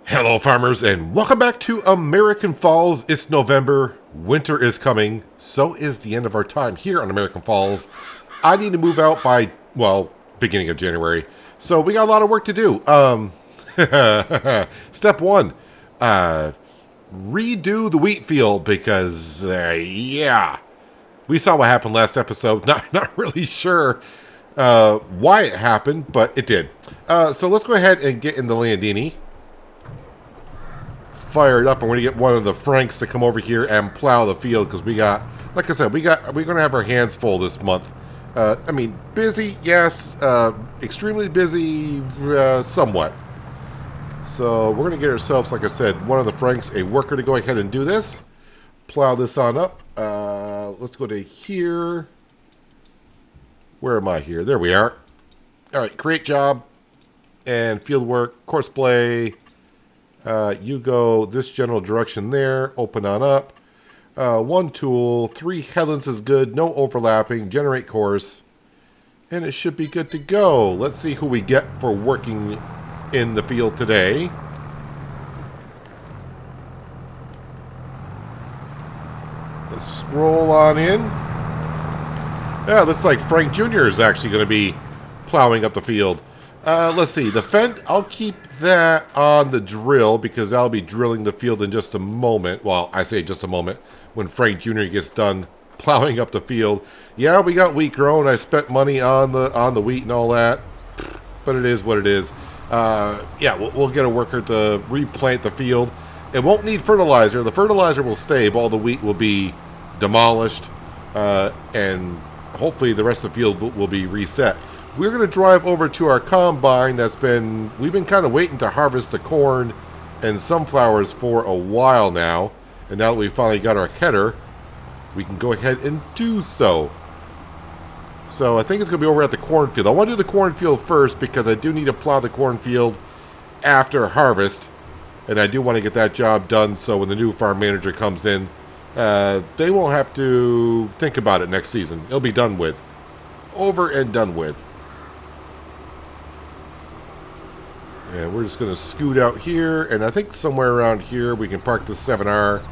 Hello, farmers, and welcome back to American Falls. It's November. Winter is coming. So is the end of our time here on American Falls. I need to move out by, well, beginning of January. So we got a lot of work to do. Step one, redo the wheat field because, yeah, we saw what happened last episode. Not really sure why it happened, but it did. So let's go ahead and get in the Landini. Fired up, and we're gonna get one of the Franks to come over here and plow the field because we got, like I said, we're gonna have our hands full this month. I mean, busy, yes, extremely busy, somewhat. So we're gonna get ourselves, like I said, one of the Franks, a worker to go ahead and do this. Plow this on up. Let's go to here. Where am I here? There we are. All right, create job and field work, course play. You go this general direction there, open on up. One tool, 3 headlands is good, no overlapping, generate course. And it should be good to go. Let's see who we get for working in the field today. Let's scroll on in. Yeah, it looks like Frank Jr. is actually going to be plowing up the field. Let's see, the fence, I'll keep that on the drill because I'll be drilling the field in just a moment. Well, I say just a moment when Frank Jr. gets done plowing up the field. Yeah, we got wheat grown. I spent money on the wheat and all that, but it is what it is. Yeah, we'll get a worker to replant the field. It won't need fertilizer. The fertilizer will stay, but all the wheat will be demolished, and hopefully the rest of the field will be reset. We're going to drive over to our combine we've been kind of waiting to harvest the corn and sunflowers for a while now. And now that we finally got our header, we can go ahead and do so. So I think it's going to be over at the cornfield. I want to do the cornfield first because I do need to plow the cornfield after harvest. And I do want to get that job done so when the new farm manager comes in, they won't have to think about it next season. It'll be done with. Over and done with. And we're just going to scoot out here, and I think somewhere around here we can park the 7R.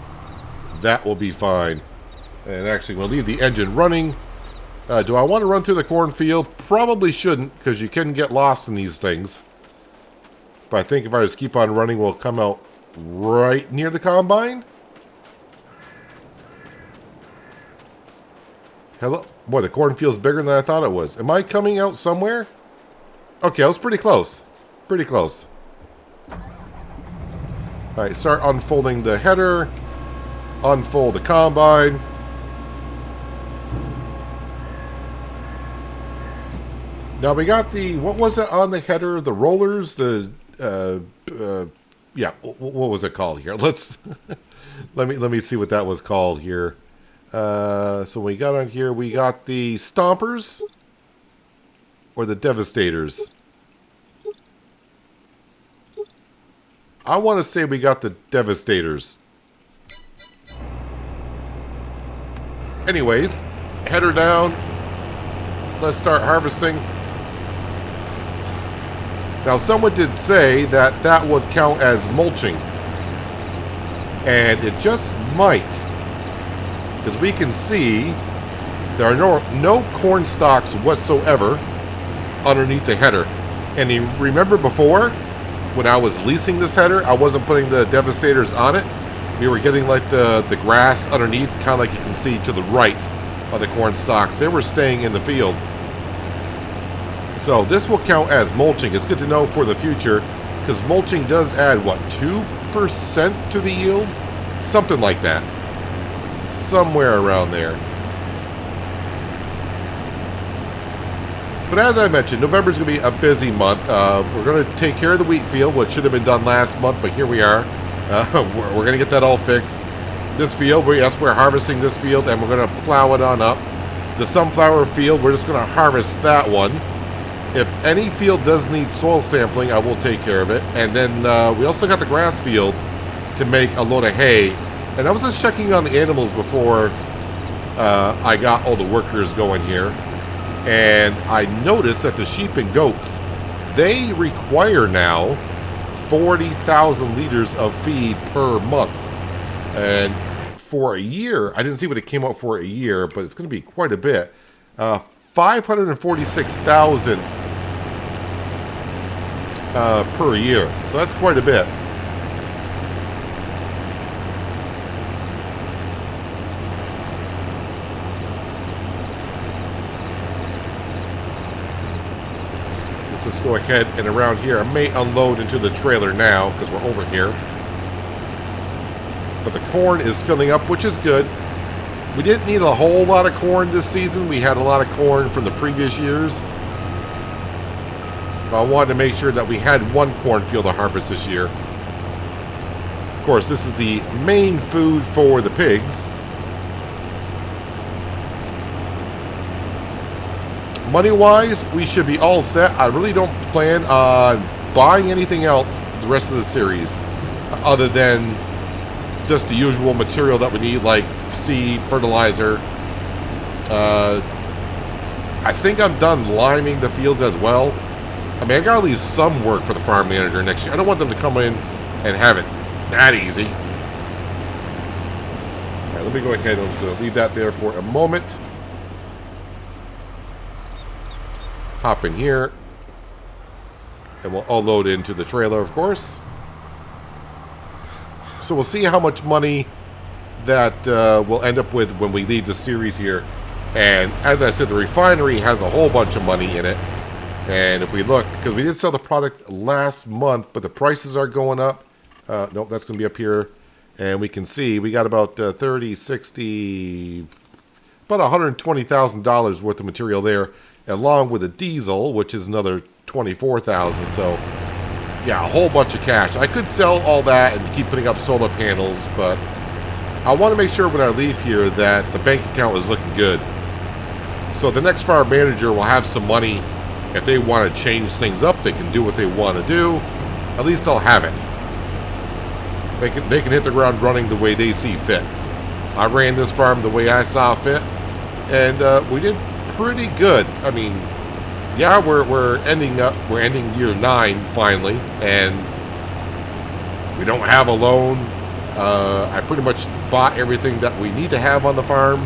That will be fine. And actually, we'll leave the engine running. Do I want to run through the cornfield? Probably shouldn't, because you can get lost in these things. But I think if I just keep on running, we'll come out right near the combine. Hello? Boy, the cornfield's bigger than I thought it was. Am I coming out somewhere? Okay, I was pretty close. Pretty close. Alright, start unfolding the header. Unfold the combine. Now we got the, what was it on the header? The rollers? The, yeah, what was it called here? Let's, let me see what that was called here. So we got on here, we got the stompers or the devastators. I want to say we got the devastators. Anyways, header down. Let's start harvesting. Now, someone did say that that would count as mulching. And it just might. Because we can see there are no corn stalks whatsoever underneath the header. And you remember before, when I was leasing this header, I wasn't putting the devastators on it. We were getting like the grass underneath, kind of like you can see to the right of the corn stalks. They were staying in the field. So this will count as mulching. It's good to know for the future, because mulching does add, what, 2% to the yield? Something like that. Somewhere around there. But as I mentioned, November is going to be a busy month. We're going to take care of the wheat field, which should have been done last month, but here we are. We're going to get that all fixed. This field, yes, we're harvesting this field, and we're going to plow it on up. The sunflower field, we're just going to harvest that one. If any field does need soil sampling, I will take care of it. And then we also got the grass field to make a load of hay. And I was just checking on the animals before I got all the workers going here. And I noticed that the sheep and goats, they require now 40,000 liters of feed per month. And for a year, I didn't see what it came out for a year, but it's going to be quite a bit. 546,000 per year. So that's quite a bit. Let's go ahead and around here. I may unload into the trailer now because we're over here. But the corn is filling up, which is good. We didn't need a whole lot of corn this season. We had a lot of corn from the previous years. But I wanted to make sure that we had one cornfield to harvest this year. Of course, this is the main food for the pigs. Money-wise, we should be all set. I really don't plan on buying anything else the rest of the series, other than just the usual material that we need, like seed, fertilizer. I think I'm done liming the fields as well. I mean, I gotta leave some work for the farm manager next year. I don't want them to come in and have it that easy. All right, let me go ahead and leave that there for a moment. Hop in here, and we'll all load into the trailer, of course. So we'll see how much money that we'll end up with when we leave the series here. And as I said, the refinery has a whole bunch of money in it. And if we look, because we did sell the product last month, but the prices are going up. Nope, that's going to be up here. And we can see we got about 30, 60, about $120,000 worth of material there, along with a diesel, which is another $24,000. So, yeah, a whole bunch of cash. I could sell all that and keep putting up solar panels, but I want to make sure when I leave here that the bank account is looking good. So the next farm manager will have some money. If they want to change things up, they can do what they want to do. At least they'll have it. They can hit the ground running the way they see fit. I ran this farm the way I saw fit, and we did pretty good. I mean, yeah, we're ending year 9 finally, and we don't have a loan. I pretty much bought everything that we need to have on the farm,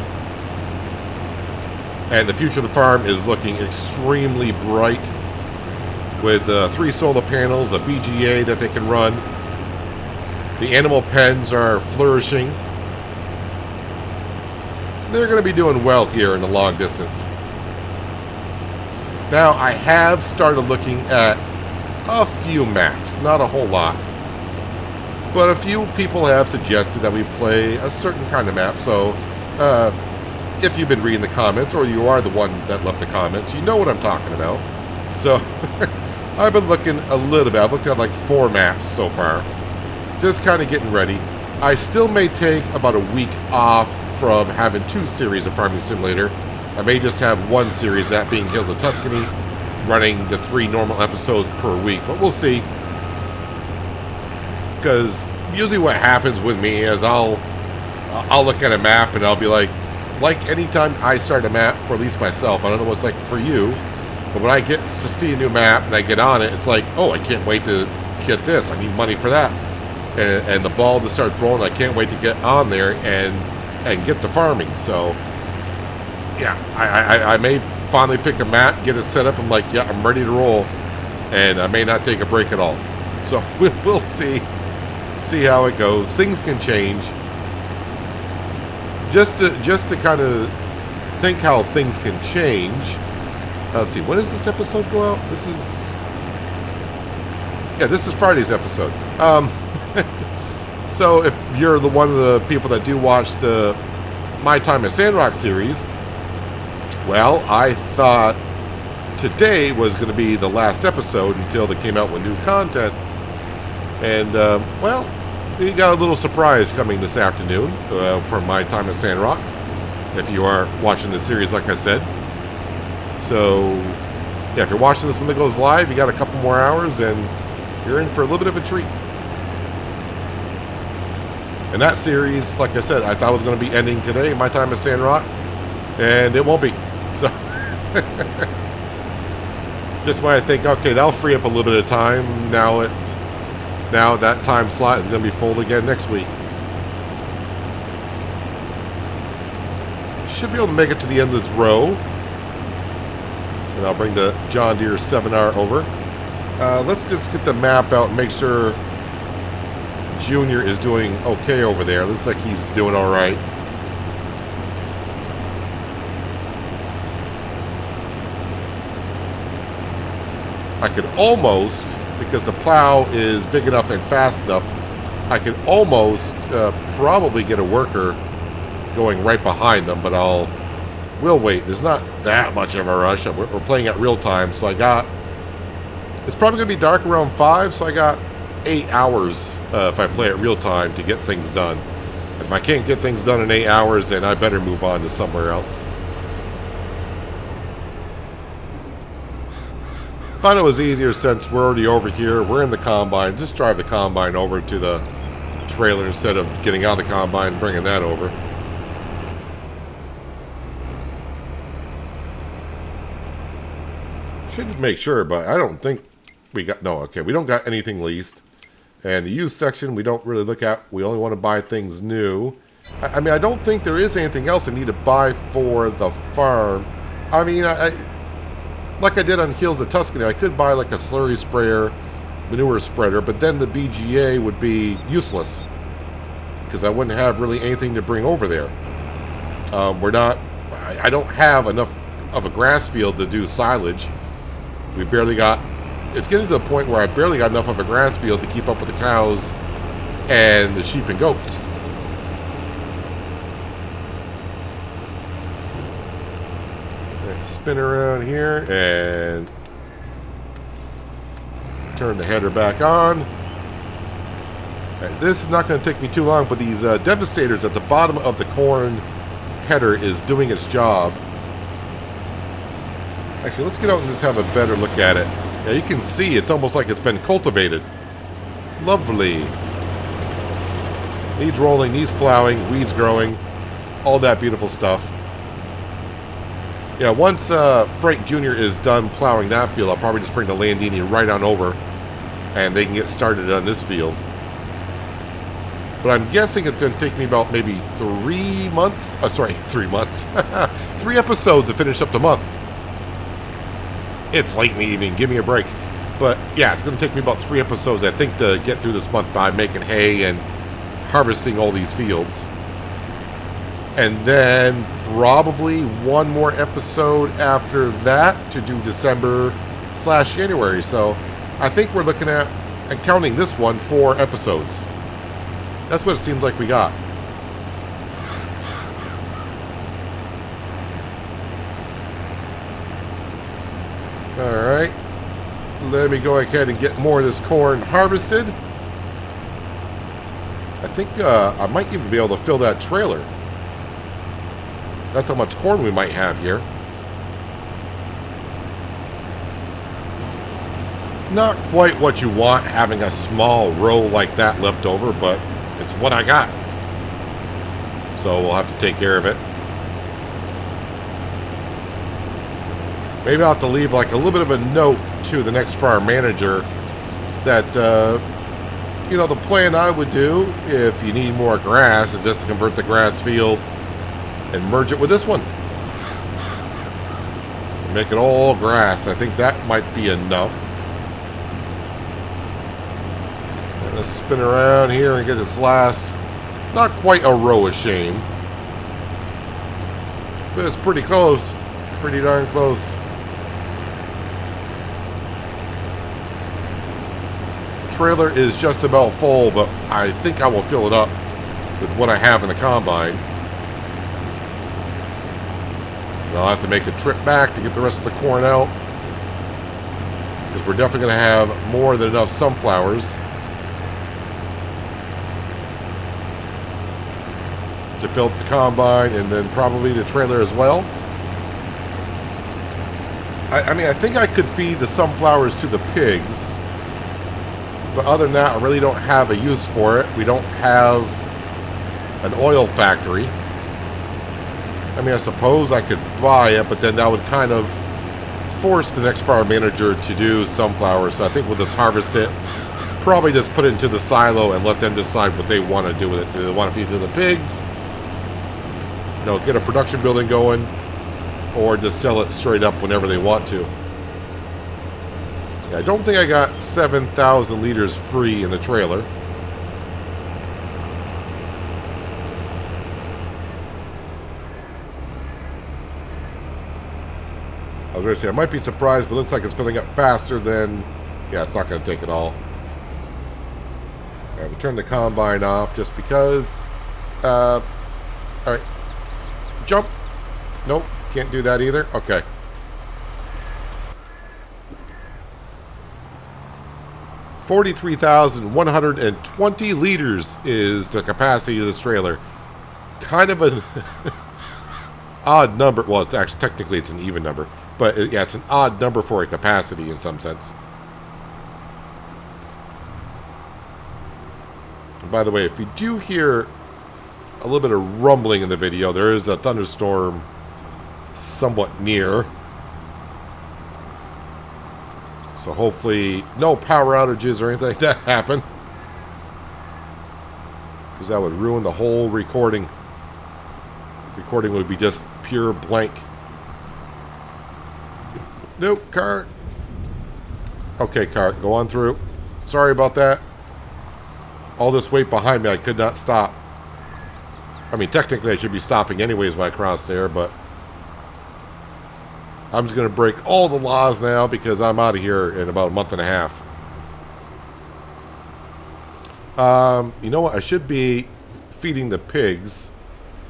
and the future of the farm is looking extremely bright with 3 solar panels, a BGA that they can run. The animal pens are flourishing. They're going to be doing well here in the long distance. Now, I have started looking at a few maps, not a whole lot. But a few people have suggested that we play a certain kind of map. So, if you've been reading the comments, or you are the one that left the comments, you know what I'm talking about. So, I've been looking a little bit. I've looked at like 4 maps so far. Just kind of getting ready. I still may take about a week off from having 2 series of Farming Simulator. I may just have 1 series, that being Hills of Tuscany, running the 3 normal episodes per week. But we'll see. Because usually what happens with me is I'll look at a map and I'll be like anytime I start a map, for at least myself, I don't know what it's like for you, but when I get to see a new map and I get on it, it's like, oh, I can't wait to get this. I need money for that. And the ball just starts rolling. I can't wait to get on there and get to farming. So, yeah, I may finally pick a map, get it set up. I'm like, yeah, I'm ready to roll. And I may not take a break at all. So we'll see how it goes. Things can change. Just to kind of think how things can change. Let's see, when does this episode go out? This is Friday's episode. So if you're one of the people that do watch the My Time at Sandrock series, well, I thought today was going to be the last episode until they came out with new content. And, well, we got a little surprise coming this afternoon from My Time at Sandrock, if you are watching the series, like I said. So, yeah, if you're watching this when it goes live, you got a couple more hours, and you're in for a little bit of a treat. And that series, like I said, I thought was going to be ending today, My Time at Sandrock, and it won't be. So, just when I think, okay, that'll free up a little bit of time. Now Now that time slot is going to be full again next week. Should be able to make it to the end of this row. And I'll bring the John Deere 7R over. Let's just get the map out and make sure Junior is doing okay over there. Looks like he's doing all right. I could almost, because the plow is big enough and fast enough, I could almost probably get a worker going right behind them, but we'll wait. There's not that much of a rush. We're playing at real time, so it's probably going to be dark around 5, so I got 8 hours if I play at real time to get things done. If I can't get things done in 8 hours, then I better move on to somewhere else. Thought it was easier since we're already over here. We're in the combine. Just drive the combine over to the trailer instead of getting out of the combine and bringing that over. Should make sure, but I don't think we got... No, okay. We don't got anything leased. And the used section we don't really look at. We only want to buy things new. I mean, I don't think there is anything else I need to buy for the farm. I mean, like I did on Hills of Tuscany, I could buy like a slurry sprayer, manure spreader, but then the BGA would be useless because I wouldn't have really anything to bring over there. I don't have enough of a grass field to do silage. We barely got, it's getting to the point where I barely got enough of a grass field to keep up with the cows and the sheep and goats. Spin around here and turn the header back on. Right, this is not going to take me too long, but these devastators at the bottom of the corn header is doing its job. Actually, let's get out and just have a better look at it. Yeah, you can see it's almost like it's been cultivated. Lovely. Needs rolling, needs plowing, weeds growing, all that beautiful stuff. Yeah, once Frank Jr. is done plowing that field, I'll probably just bring the Landini right on over and they can get started on this field. But I'm guessing it's going to take me about maybe 3 months. 3 months. 3 episodes to finish up the month. It's late in the evening. Give me a break. But yeah, it's going to take me about 3 episodes, I think, to get through this month by making hay and harvesting all these fields. And then probably 1 more episode after that to do December/January. So I think we're looking at, and counting this one, 4 episodes. That's what it seems like we got. Alright. Let me go ahead and get more of this corn harvested. I think I might even be able to fill that trailer. That's how much corn we might have here. Not quite what you want, having a small row like that left over, but it's what I got. So we'll have to take care of it. Maybe I'll have to leave like a little bit of a note to the next farm manager that, you know, the plan I would do if you need more grass is just to convert the grass field and merge it with this one. Make it all grass. I think that might be enough. Let's spin around here and get this last, not quite a row of shame, but it's pretty close. Pretty darn close. Trailer is just about full, but I think I will fill it up with what I have in the combine. And I'll have to make a trip back to get the rest of the corn out, because we're definitely going to have more than enough sunflowers to fill up the combine, and then probably the trailer as well. I mean, I think I could feed the sunflowers to the pigs, but other than that, I really don't have a use for it. We don't have an oil factory. I mean, I suppose I could buy it, but then that would kind of force the next farm manager to do sunflowers. So I think we'll just harvest it probably just put it into the silo and let them decide what they want to do with it. Do they want to feed it to the pigs? You know, get a production building going, or just sell it straight up whenever they want to. Yeah, I don't think I got 7,000 liters free in the trailer. I was going to say, I might be surprised, but it looks like it's filling up faster than... Yeah, it's not going to take it all. Alright, we turn the combine off just because... Alright. Jump! Nope, can't do that either. Okay. $43,120 liters is the capacity of this trailer. Kind of an odd number. Well, it's actually technically it's an even number, but yeah, it's an odd number for a capacity in some sense. And by the way, if you do hear a little bit of rumbling in the video, there is a thunderstorm somewhat near. So hopefully no power outages or anything like that happen, because that would ruin the whole recording. Recording would be just pure blank. Nope, cart. Okay, cart, go on through. Sorry about that. All this weight behind me, I could not stop. I mean, technically I should be stopping anyways when I cross there, but I'm just going to break all the laws now because I'm out of here in about a month and a half. You know what? I should be feeding the pigs.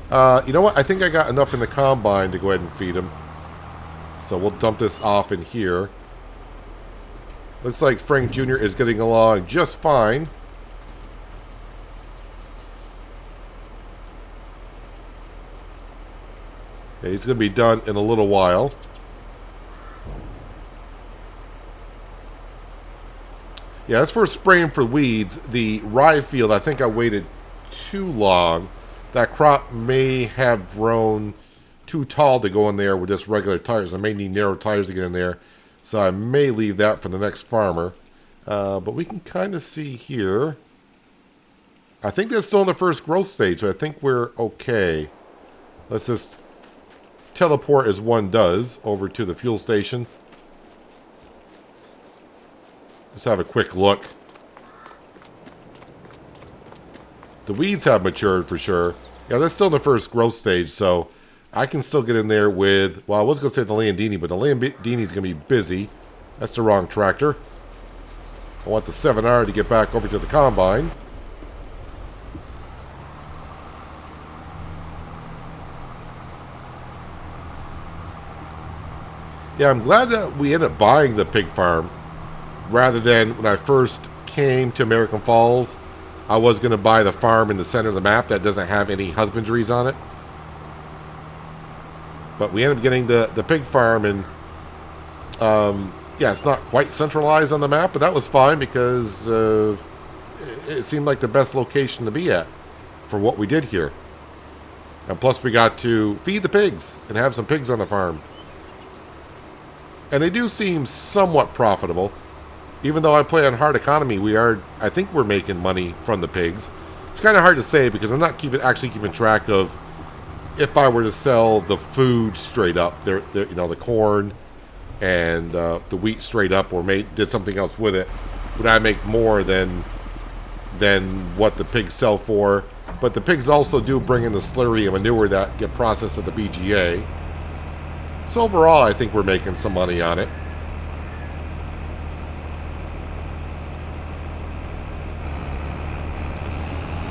You know what? I think I got enough in the combine to go ahead and feed them. So we'll dump this off in here. Looks like Frank Jr. is getting along just fine. Yeah, he's going to be done in a little while. Yeah, that's for spraying for weeds. The rye field, I think I waited too long. That crop may have grown too tall to go in there with just regular tires. I may need narrow tires to get in there. So I may leave that for the next farmer. But we can kind of see here. I think that's still in the first growth stage, so I think we're okay. Let's just teleport as one does over to the fuel station. Just have a quick look. The weeds have matured for sure. Yeah, that's still in the first growth stage, so I can still get in there with... Well, I was going to say the Landini, but the Landini is going to be busy. That's the wrong tractor. I want the 7R to get back over to the combine. Yeah, I'm glad that we ended up buying the pig farm rather than when I first came to American Falls. I was going to buy the farm in the center of the map that doesn't have any husbandries on it. But we ended up getting the pig farm, and yeah, it's not quite centralized on the map, but that was fine because it seemed like the best location to be at for what we did here. And plus we got to feed the pigs and have some pigs on the farm. And they do seem somewhat profitable. Even though I play on hard economy, I think we're making money from the pigs. It's kind of hard to say because I'm not actually keeping track of if I were to sell the food straight up, you know, the corn and the wheat straight up, or did something else with it, would I make more than what the pigs sell for? But the pigs also do bring in the slurry and manure that get processed at the BGA. So overall, I think we're making some money on it.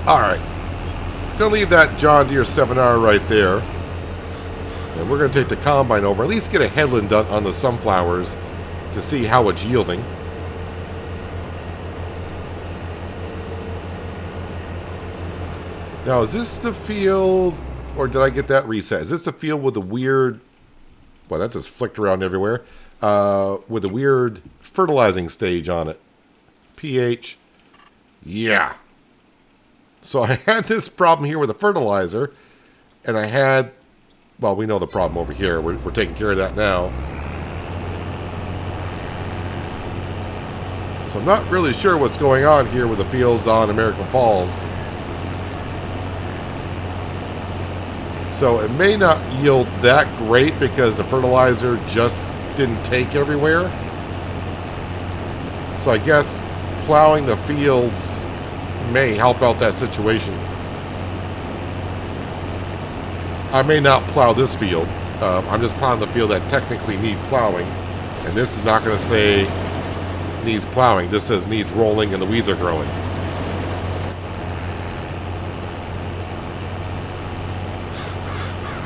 Alright, gonna leave that John Deere 7R right there. And we're gonna take the combine over, at least get a headland done on the sunflowers to see how it's yielding. Now, is this the field, or did I get that reset? Is this the field with the weird, well, that just flicked around everywhere, with the weird fertilizing stage on it? pH, yeah. So I had this problem here with the fertilizer, and I had, well, we know the problem over here. We're taking care of that now. So I'm not really sure what's going on here with the fields on American Falls. So it may not yield that great because the fertilizer just didn't take everywhere. So I guess plowing the fields may help out that situation. I may not plow this field. I'm just plowing the field that technically need plowing. And this is not going to say needs plowing. This says needs rolling and the weeds are growing.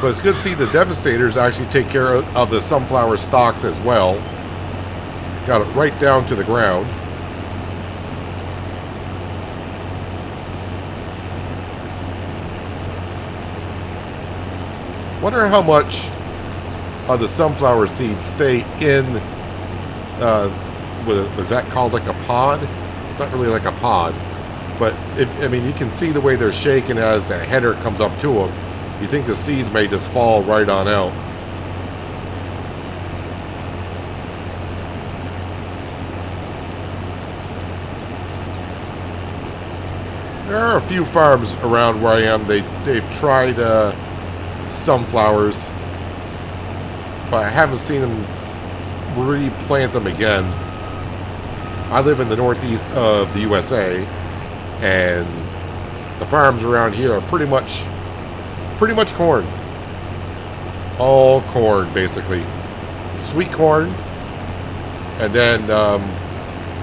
But it's good to see the Devastators actually take care of the sunflower stalks as well. Got it right down to the ground. Wonder how much of the sunflower seeds stay in, was that called like a pod? It's not really like a pod. But, I mean, you can see the way they're shaking as the header comes up to them. You think the seeds may just fall right on out. There are a few farms around where I am. They've tried sunflowers, but I haven't seen them replant them again. I live in the northeast of the USA, and the farms around here are pretty much corn. All corn, basically. Sweet corn, and then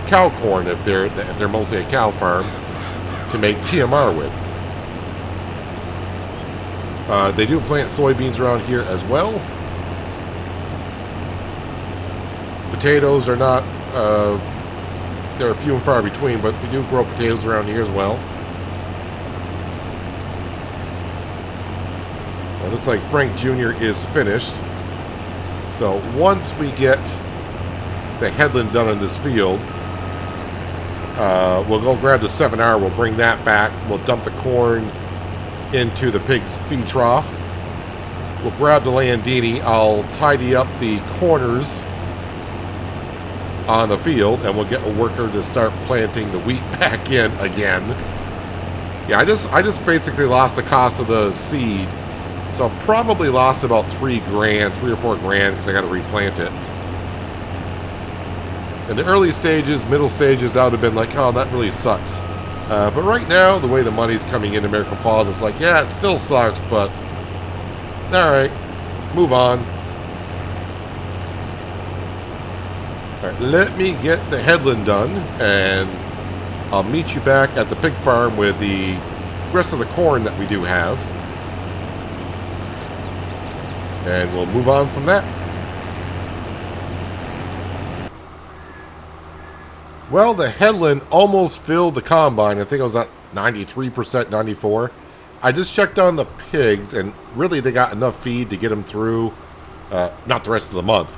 cow corn if they're mostly a cow farm to make TMR with. They do plant soybeans around here as well. Potatoes are not, they're few and far between, but they do grow potatoes around here as well. It looks like Frank Jr. is finished. So once we get the headland done in this field, we'll go grab the 7R, we'll bring that back, we'll dump the corn into the pig's feed trough. We'll grab the Landini, I'll tidy up the corners on the field, and we'll get a worker to start planting the wheat back in again. Yeah, I just basically lost the cost of the seed. So I probably lost about $3 or $4 grand because I got to replant it. In the early stages, middle stages, that would have been like, oh, that really sucks. But right now, the way the money's coming in American Falls, it's like, yeah, it still sucks, but all right, move on. All right, let me get the headland done, and I'll meet you back at the pig farm with the rest of the corn that we do have. And we'll move on from that. Well, the headland almost filled the combine. I think it was at 93%, 94%. I just checked on the pigs, and really they got enough feed to get them through, not the rest of the month,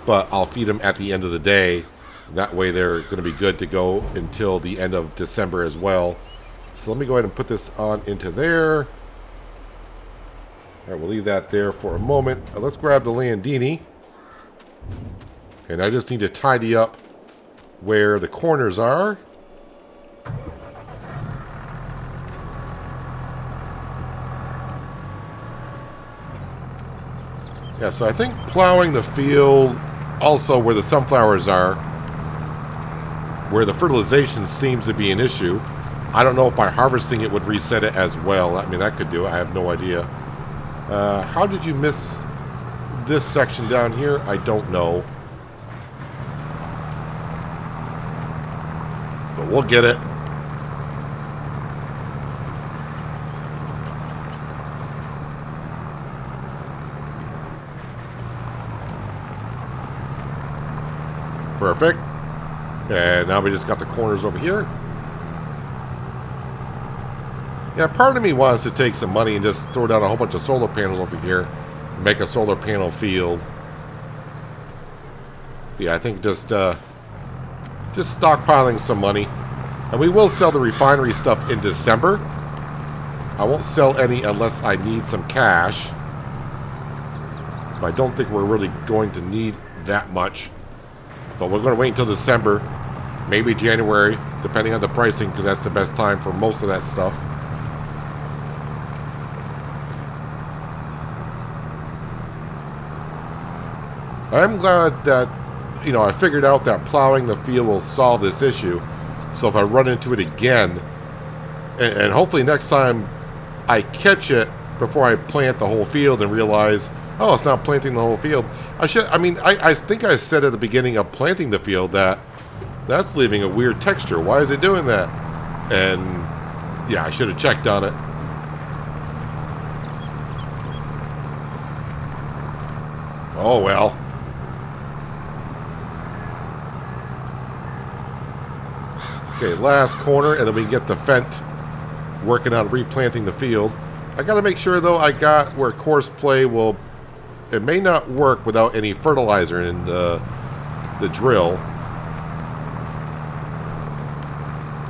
but I'll feed them at the end of the day. That way they're going to be good to go until the end of December as well. So let me go ahead and put this on into there. All right, we'll leave that there for a moment. Let's grab the Landini. And I just need to tidy up where the corners are. Yeah, so I think plowing the field, also where the sunflowers are, where the fertilization seems to be an issue. I don't know if by harvesting it would reset it as well. I mean, that could do it. I have no idea. How did you miss this section down here? I don't know. But we'll get it. Perfect. And now we just got the corners over here. Yeah, part of me wants to take some money and just throw down a whole bunch of solar panels over here and make a solar panel field. Yeah, I think just stockpiling some money. And we will sell the refinery stuff in December. I won't sell any unless I need some cash. But I don't think we're really going to need that much. But we're going to wait until December Maybe January, depending on the pricing, because that's the best time for most of that stuff. I'm glad that, you know, I figured out that plowing the field will solve this issue. So if I run into it again, and hopefully next time I catch it before I plant the whole field and realize, oh, it's not planting the whole field. I think I said at the beginning of planting the field that that's leaving a weird texture. Why is it doing that? And yeah, I should have checked on it. Oh well. Okay, last corner, and then we get the Fent working on replanting the field. I got to make sure, though, I got where course play will... It may not work without any fertilizer in the drill.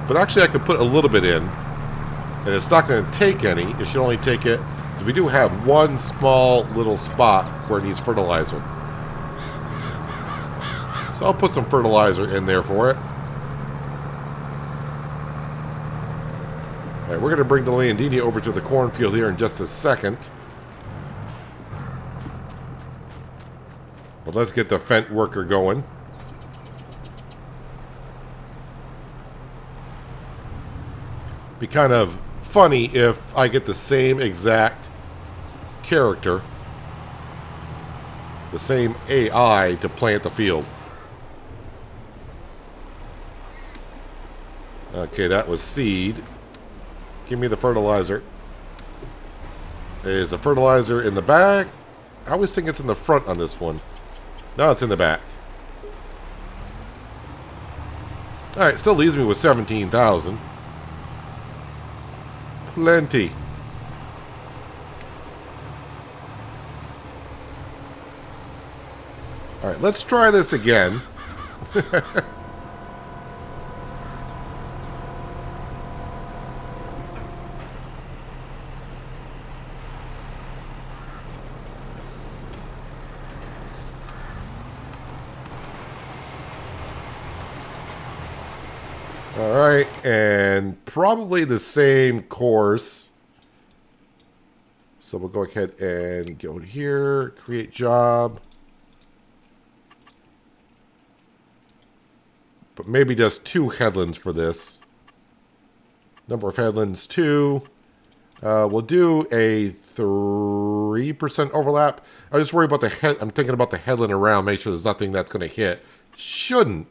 But actually, I could put a little bit in, and it's not going to take any. It should only take it... We do have one small little spot where it needs fertilizer. So I'll put some fertilizer in there for it. All right, we're going to bring the Landini over to the cornfield here in just a second. But let's get the Fent worker going. Be kind of funny if I get the same exact character, the same AI to plant the field. Okay, that was seed. Give me the fertilizer. Is the fertilizer in the back? I always think it's in the front on this one. No, it's in the back. Alright, still leaves me with 17,000. Plenty. Alright, let's try this again. Alright, and probably the same course. So we'll go ahead and go here, create job. But maybe just 2 headlands for this. Number of headlands, 2. We'll do a 3% overlap. I just worry about the head. I'm thinking about the headland around, make sure there's nothing that's going to hit. Shouldn't.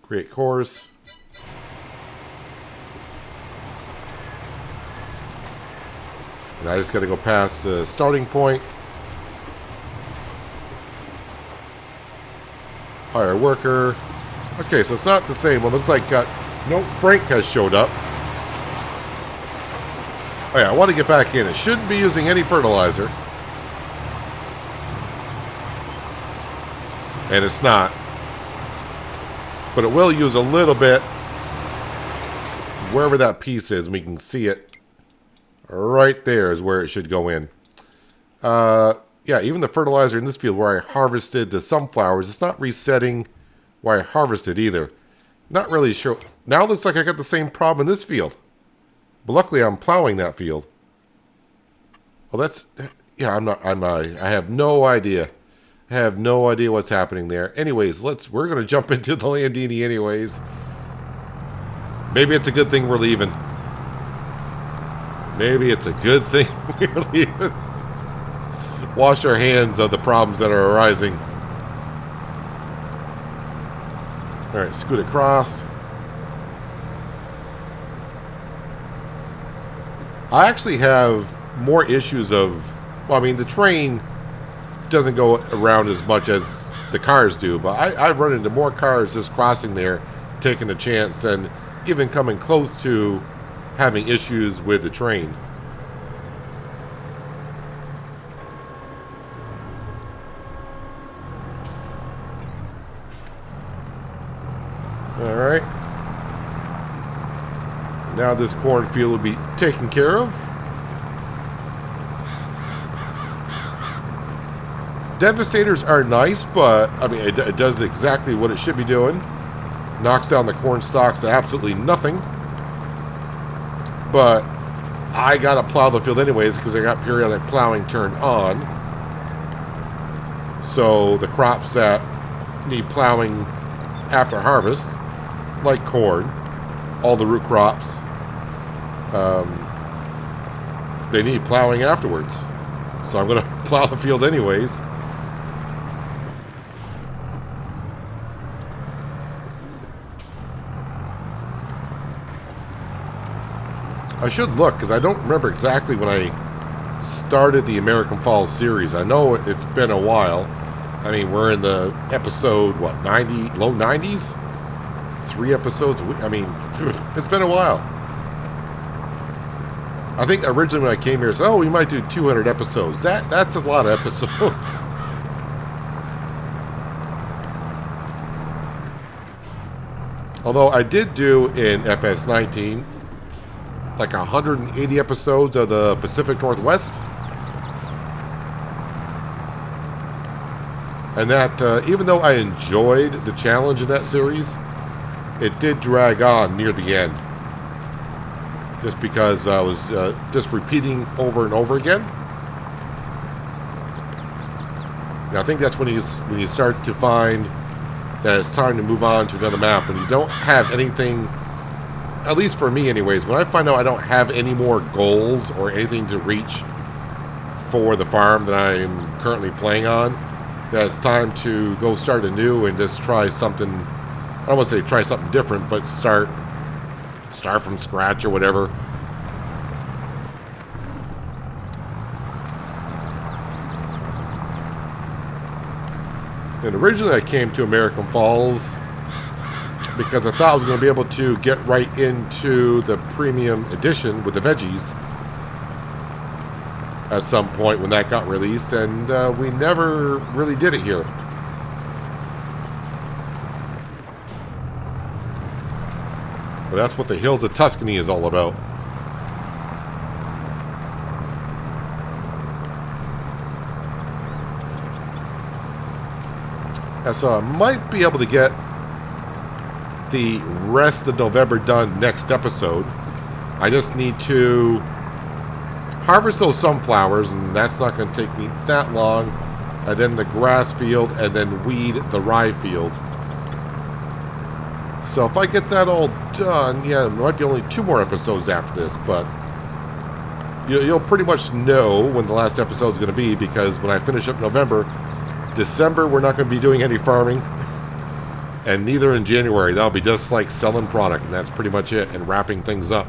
Create course. And I just got to go past the starting point. Hire worker. Okay, so it's not the same one. Looks like no, Frank has showed up. Oh yeah, I want to get back in. It shouldn't be using any fertilizer. And it's not. But it will use a little bit wherever that piece is. We can see it. Right there is where it should go in. Yeah, even the fertilizer in this field where I harvested the sunflowers, it's not resetting where I harvested either. Not really sure. Now it looks like I got the same problem in this field. But luckily I'm plowing that field. Well, that's... Yeah, I have no idea. I have no idea what's happening there. Anyways, we're going to jump into the Landini anyways. Maybe it's a good thing we're leaving. Maybe it's a good thing we're leaving. Wash our hands of the problems that are arising. Alright, scoot across. I actually have more issues of... Well, I mean, the train doesn't go around as much as the cars do, but I've run into more cars just crossing there, taking a chance, and even coming close to having issues with the train. Alright. Now this cornfield will be taken care of. Devastators are nice, but I mean, it does exactly what it should be doing. Knocks down the corn stalks to absolutely nothing. But I gotta plow the field anyways because I got periodic plowing turned on. So the crops that need plowing after harvest, like corn, all the root crops, they need plowing afterwards. So I'm gonna plow the field anyways. I should look, because I don't remember exactly when I started the American Falls series. I know it's been a while. I mean, we're in the episode, what, 90, low 90s? 3 episodes a week? I mean, it's been a while. I think originally when I came here, I said, oh, we might do 200 episodes. That's a lot of episodes. Although I did do in FS19 like 180 episodes of the Pacific Northwest. And that, even though I enjoyed the challenge in that series, it did drag on near the end. Just because I was just repeating over and over again. And I think that's when you start to find that it's time to move on to another map. When you don't have anything, at least for me anyways, when I find out I don't have any more goals or anything to reach for the farm that I am currently playing on, that it's time to go start anew and just try something. I don't want to say try something different, but start from scratch or whatever. And originally I came to American Falls because I thought I was going to be able to get right into the premium edition with the veggies at some point when that got released, and we never really did it here. But that's what the Hills of Tuscany is all about. And so I might be able to get the rest of November done next episode. I just need to harvest those sunflowers, and that's not going to take me that long. And then the grass field, and then weed the rye field. So if I get that all done, yeah, there might be only 2 more episodes after this, but you'll pretty much know when the last episode is going to be, because when I finish up November, December we're not going to be doing any farming, and neither in January. That'll be just like selling product, and that's pretty much it, and wrapping things up.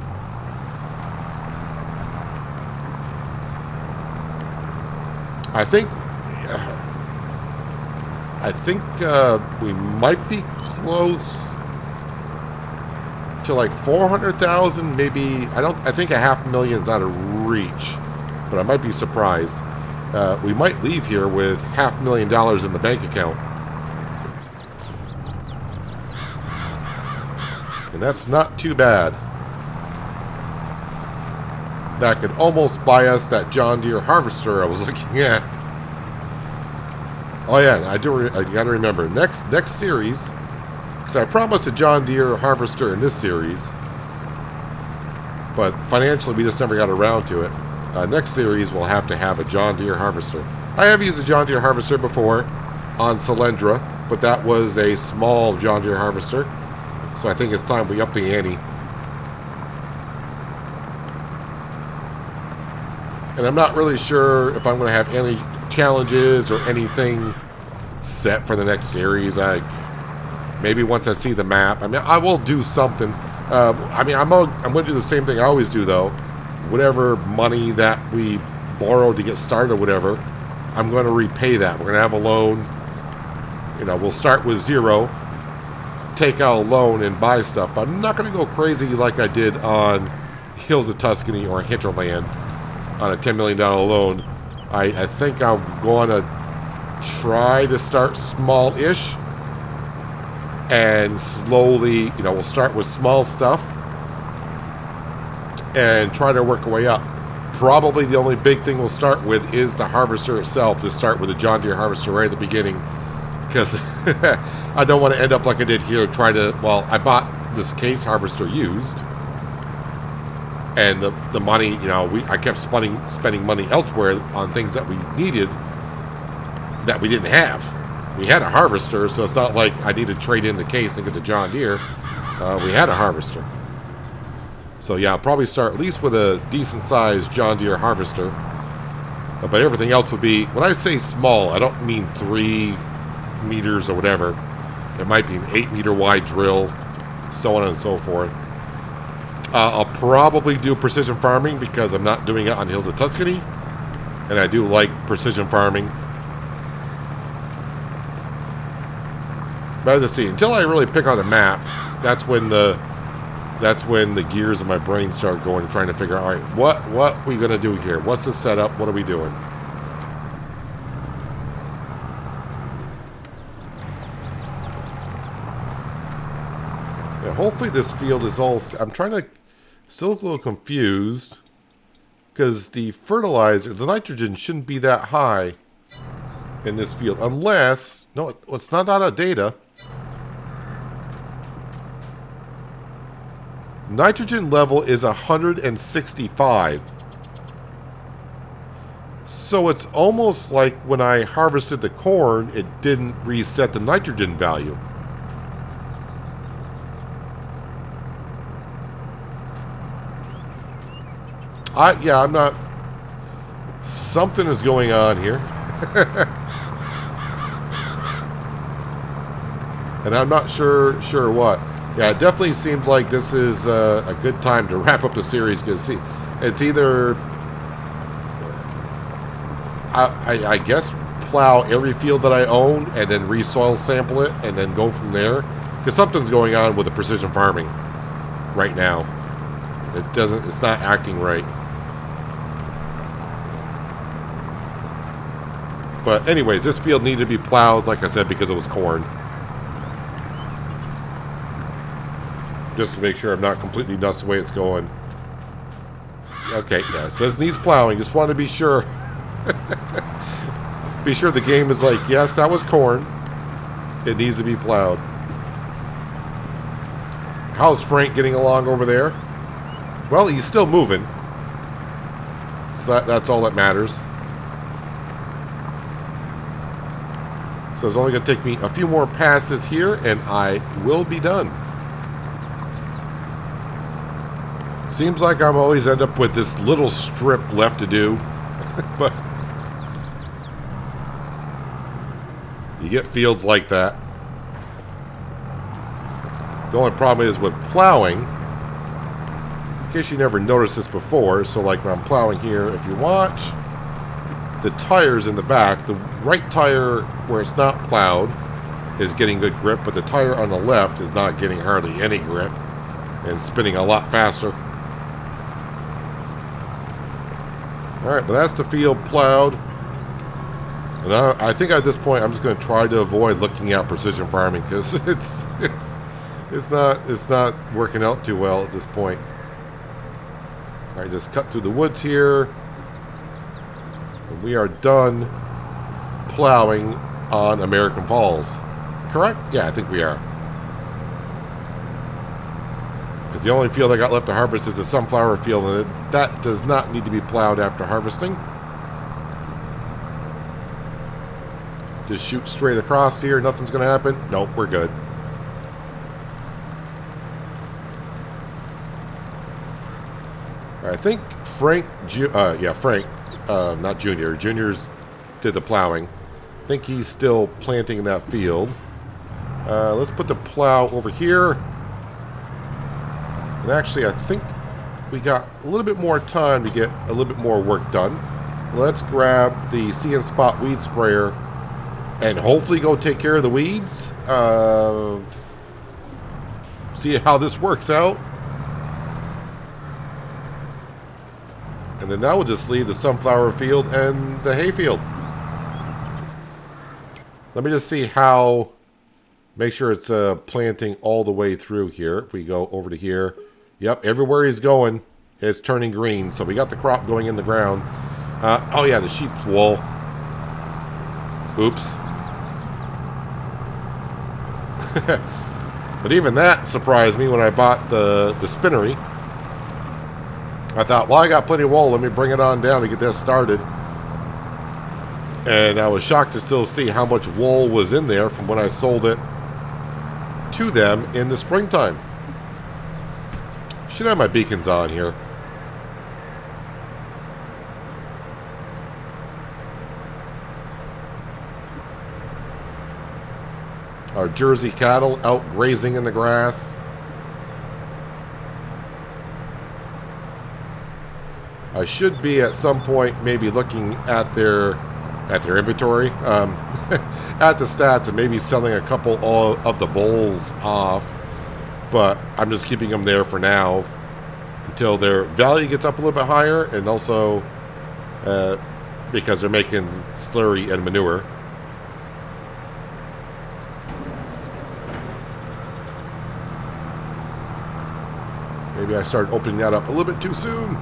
I think we might be close to like 400,000, maybe. I think 500,000's out of reach, but I might be surprised. We might leave here with $500,000 in the bank account, and that's not too bad. That could almost buy us that John Deere harvester I was looking at. Oh yeah, I gotta remember next series, because I promised a John Deere harvester in this series, but financially we just never got around to it. Next series we'll have to have a John Deere harvester. I have used a John Deere harvester before on Solyndra, but that was a small John Deere harvester, so I think it's time we up the ante. And I'm not really sure if I'm going to have any challenges or anything set for the next series. Maybe once I see the map. I mean, I will do something. I'm going to do the same thing I always do, though. Whatever money that we borrowed to get started or whatever, I'm going to repay that. We're going to have a loan. You know, we'll start with 0, take out a loan and buy stuff. But I'm not going to go crazy like I did on Hills of Tuscany or Hinterland on a $10 million loan. I think I'm going to try to start small-ish and slowly, we'll start with small stuff and try to work our way up. Probably the only big thing we'll start with is the harvester itself. To start with the John Deere harvester right at the beginning, because I don't want to end up like I did here. Try to, well, I bought this case harvester used, and the money, you know, I kept spending money elsewhere on things that we needed that we didn't have. We had a harvester, so it's not like I need to trade in the case and get the John Deere. We had a harvester. So yeah, I'll probably start at least with a decent-sized John Deere harvester. But everything else would be, when I say small, I don't mean 3 meters or whatever. It might be an 8-meter wide drill, so on and so forth. I'll probably do precision farming because I'm not doing it on Hills of Tuscany. And I do like precision farming. But as I see, until I really pick out a map, that's when the gears in my brain start going, trying to figure out, all right, what are we going to do here? What's the setup? What are we doing? Yeah, hopefully this field is all... I'm trying to... Still a little confused because the fertilizer, the nitrogen shouldn't be that high in this field unless... No, it's not out of data. Nitrogen level is 165. So it's almost like when I harvested the corn, it didn't reset the nitrogen value. I'm not... Something is going on here. And I'm not sure what. Yeah, it definitely seems like this is a good time to wrap up the series, because it's either, I guess, plow every field that I own and then re-soil sample it and then go from there, because something's going on with the precision farming right now. It's not acting right. But anyways, this field needed to be plowed, like I said, because it was corn. Just to make sure I'm not completely nuts the way it's going. Okay, yeah, it says needs plowing. Just want to be sure. Be sure the game is like, yes, that was corn. It needs to be plowed. How's Frank getting along over there? Well, he's still moving. So that's all that matters. So it's only going to take me a few more passes here, and I will be done. Seems like I'm always end up with this little strip left to do. But you get fields like that. The only problem is with plowing, in case you never noticed this before, so like when I'm plowing here, if you watch the tires in the back, the right tire where it's not plowed is getting good grip, but the tire on the left is not getting hardly any grip and spinning a lot faster. Alright, but that's the field plowed. And I think at this point I'm just going to try to avoid looking at precision farming, because it's not working out too well at this point. Alright, just cut through the woods here. And we are done plowing on American Falls. Correct? Yeah, I think we are. Because the only field I got left to harvest is the sunflower field, and that does not need to be plowed after harvesting. Just shoot straight across here. Nothing's going to happen. Nope, we're good. I think Frank, not Junior. Junior's did the plowing. I think he's still planting in that field. Let's put the plow over here. And actually, I think we got a little bit more time to get a little bit more work done. Let's grab the See and Spot weed sprayer and hopefully go take care of the weeds. See how this works out. And then that will just leave the sunflower field and the hay field. Let me just see how... Make sure it's planting all the way through here. If we go over to here. Yep, everywhere he's going, It's turning green, so we got the crop going in the ground. Oh yeah, the sheep's wool. Oops. But even that surprised me when I bought the spinnery. I thought, well, I got plenty of wool. Let me bring it on down to get this started. And I was shocked to still see how much wool was in there from when I sold it to them in the springtime. Should have my beacons on here. Our Jersey cattle out grazing in the grass. I should be at some point maybe looking at their inventory, at the stats, and maybe selling a couple of the bulls off. But I'm just keeping them there for now until their value gets up a little bit higher, and also because they're making slurry and manure. Maybe I started opening that up a little bit too soon.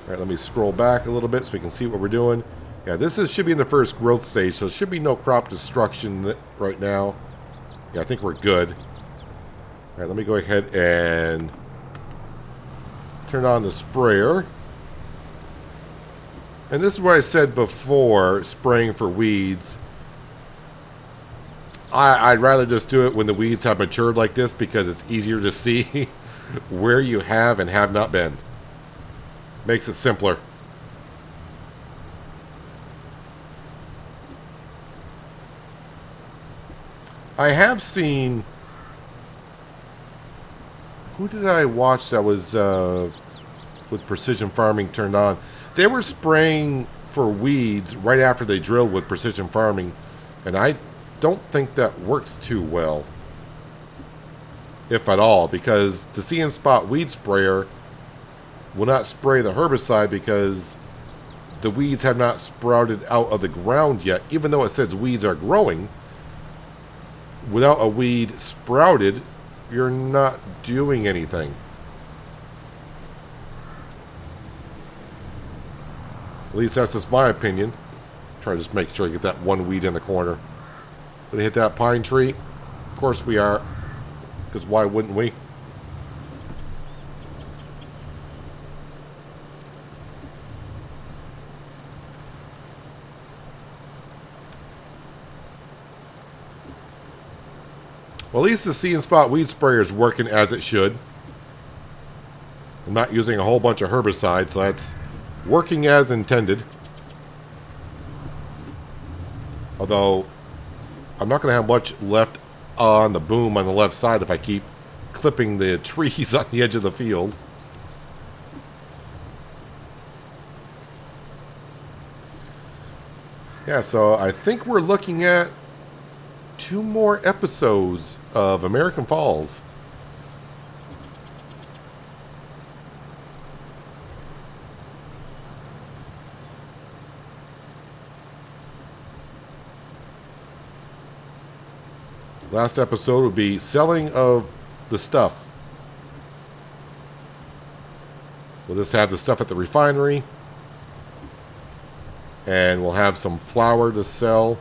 All right, let me scroll back a little bit so we can see what we're doing. Yeah, should be in the first growth stage, so there should be no crop destruction right now. Yeah, I think we're good. All right, let me go ahead and turn on the sprayer. And this is what I said before, spraying for weeds. I'd rather just do it when the weeds have matured like this because it's easier to see where you have and have not been. Makes it simpler. I have seen... Who did I watch that was with precision farming turned on? They were spraying for weeds right after they drilled with precision farming. And I don't think that works too well. If at all. Because the See and Spot weed sprayer will not spray the herbicide because the weeds have not sprouted out of the ground yet. Even though it says weeds are growing, without a weed sprouted, you're not doing anything. At least that's just my opinion. Try to just make sure I get that one weed in the corner. Gonna hit that pine tree? Of course we are. Because why wouldn't we? Well, at least the See and Spot weed sprayer is working as it should. I'm not using a whole bunch of herbicide, so that's working as intended. Although, I'm not going to have much left on the boom on the left side if I keep clipping the trees on the edge of the field. Yeah, so I think we're looking at 2 more episodes of American Falls. Last episode would be selling of the stuff. We'll just have the stuff at the refinery. And we'll have some flour to sell.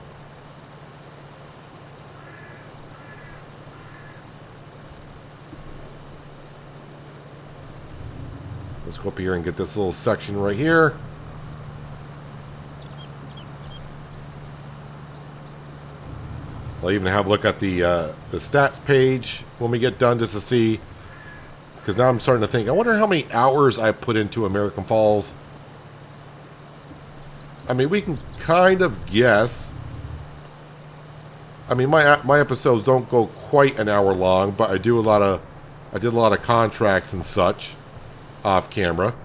Let's go up here and get this little section right here. I'll even have a look at the stats page when we get done just to see. Because now I'm starting to think, I wonder how many hours I put into American Falls. I mean, we can kind of guess. I mean, my episodes don't go quite an hour long, but I did a lot of contracts and such off camera.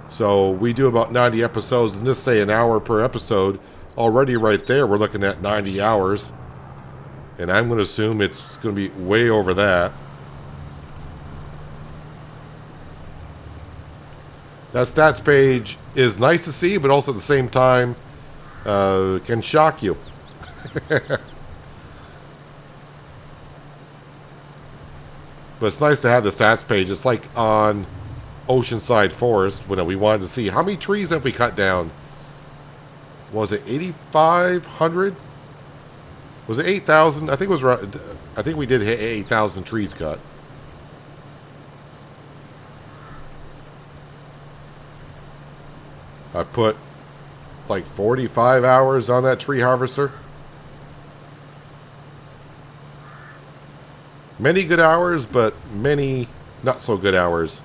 So we do about 90 episodes, and just say an hour per episode. Already right there, we're looking at 90 hours. And I'm going to assume it's going to be way over that. That stats page is nice to see, but also at the same time can shock you. But it's nice to have the stats page. It's like on Oceanside Forest when we wanted to see how many trees have we cut down. Was it 8,500? Was it 8,000? I think it was around, I think we did hit 8,000 trees cut. I put like 45 hours on that tree harvester. Many good hours, but many not so good hours.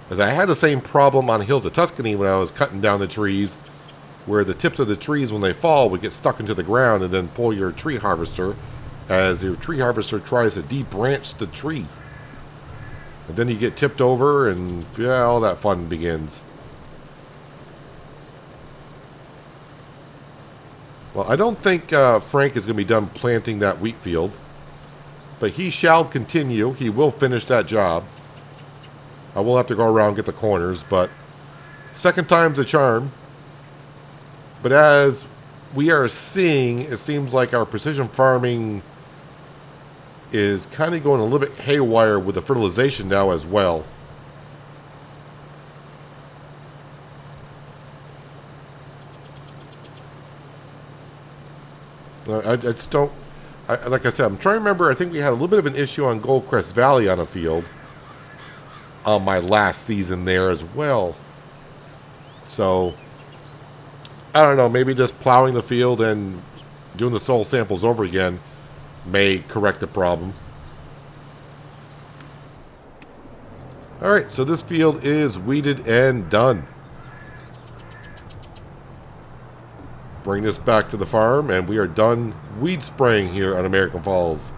As I had the same problem on Hills of Tuscany when I was cutting down the trees, where the tips of the trees, when they fall, would get stuck into the ground and then pull your tree harvester as your tree harvester tries to debranch the tree. And then you get tipped over and yeah, all that fun begins. Well, I don't think Frank is going to be done planting that wheat field. But he shall continue. He will finish that job. I will have to go around and get the corners, but second time's a charm. But as we are seeing, it seems like our precision farming is kind of going a little bit haywire with the fertilization now as well. I just don't... like I said, I'm trying to remember, I think we had a little bit of an issue on Goldcrest Valley on a field on my last season there as well. So, I don't know, maybe just plowing the field and doing the soil samples over again may correct the problem. Alright, so this field is weeded and done. Bring this back to the farm, and we are done weed spraying here on American Falls.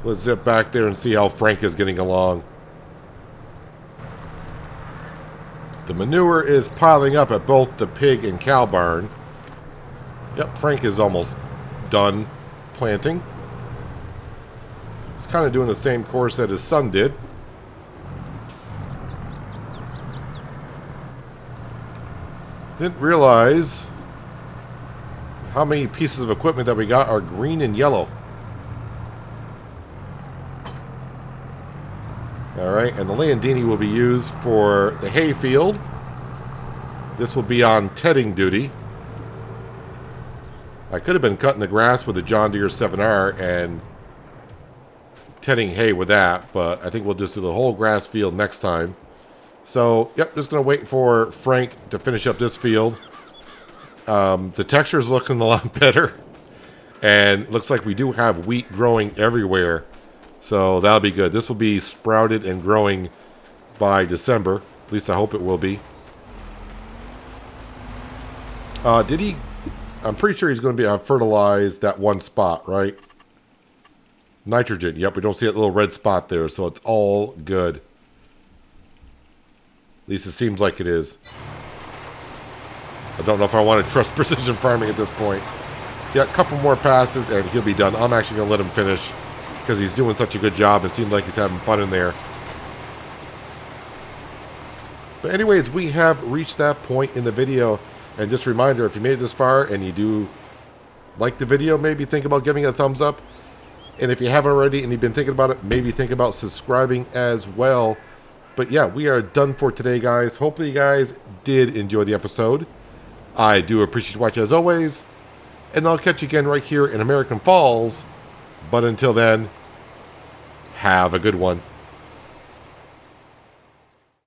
Let's zip back there and see how Frank is getting along. The manure is piling up at both the pig and cow barn. Yep, Frank is almost done planting. He's kind of doing the same course that his son did. Didn't realize how many pieces of equipment that we got are green and yellow. Alright, and the Landini will be used for the hay field. This will be on tedding duty. I could have been cutting the grass with the John Deere 7R and tedding hay with that, but I think we'll just do the whole grass field next time. So, yep, just going to wait for Frank to finish up this field. The texture is looking a lot better. And it looks like we do have wheat growing everywhere. So, that'll be good. This will be sprouted and growing by December. At least I hope it will be. Did he... I'm pretty sure he's going to be fertilized that one spot, right? Nitrogen. Yep, we don't see that little red spot there. So, it's all good. At least it seems like it is. I don't know if I want to trust precision farming at this point. Yeah, a couple more passes and he'll be done. I'm actually going to let him finish because he's doing such a good job and seems like he's having fun in there. But anyways, we have reached that point in the video. And just a reminder, if you made it this far and you do like the video, maybe think about giving it a thumbs up. And if you haven't already and you've been thinking about it, maybe think about subscribing as well. But yeah, we are done for today, guys. Hopefully you guys did enjoy the episode. I do appreciate you watching as always. And I'll catch you again right here in American Falls. But until then, have a good one.